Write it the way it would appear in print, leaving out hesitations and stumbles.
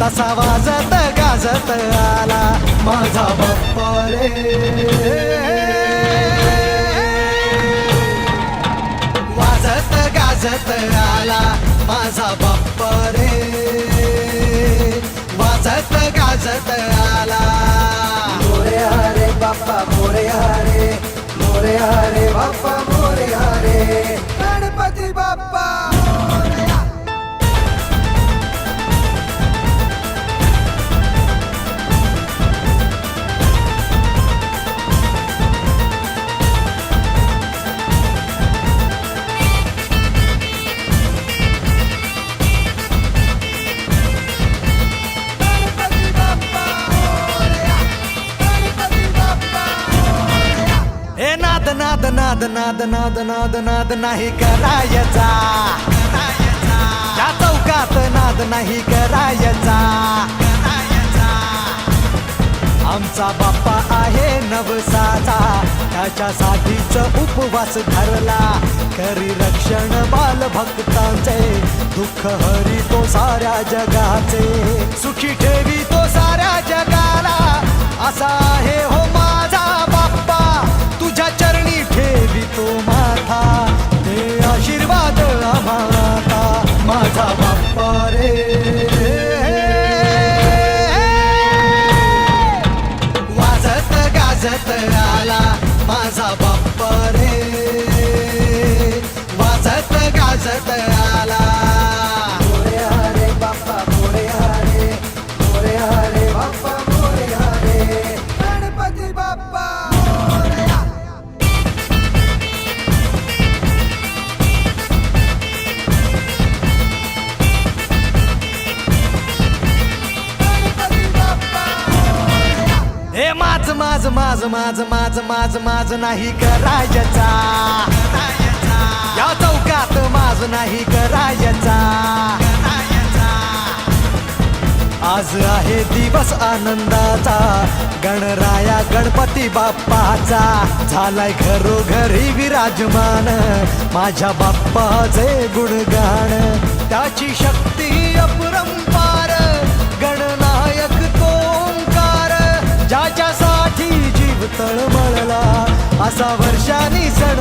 तसा वाजत गाजत आला माझा बाप्पा रे. वाजत गाजत आला माझा बाप्पा रे. वाजत गाजत आला. मोरया रे बाप्पा मोरया रे, मोरया रे बाप्पा मोरया रे, गणपती बाप्पा मोरया. गणपती बाप्पा मोरया, गणपती बाप्पा मोरया. हे नाद नाद नाद नाद नाद नाद नाद नाही करायचा. या चौकात नाद नाही करायचा. आमचा बाप्पा आहे नवसाचा, त्याच्यासाठीच उपवास धरला. करी रक्षण बाल भक्तांचे, दुःख हरी तो साऱ्या जगाचे. सुखी ठेवी तो साऱ्या जगाला, असा आहे हो माझा बाप्पा. तुझ्या चरणी ठेवी तो माथा, ते आशीर्वाद आम्हाला माझा बाप्पा रे. वाजत गाजत आला माझा बाप्पा रे. वाजत गाजत आला. मोरया रे बाप्पा मोरया रे, मोरया रे बाप्पा मोरया रे, गणपती बाप्पा मोरया. गणपती बाप्पा मोरया. हे माझ माझ माझ माझ माझ माझ माझ नाही करायचा. या चौकात माझ नाही करायचा. आज आहे दिवस आनंदाचा, गणराया गणपती बाप्पाचा. झालाय घरोघरी विराजमान माझ्या बाप्पाचे गुणगान. त्याची शक्ती अपरंपार, गणनायक तो ओंकार. ज्याच्यासाठी जीव तळमळला, असा वर्षानी सण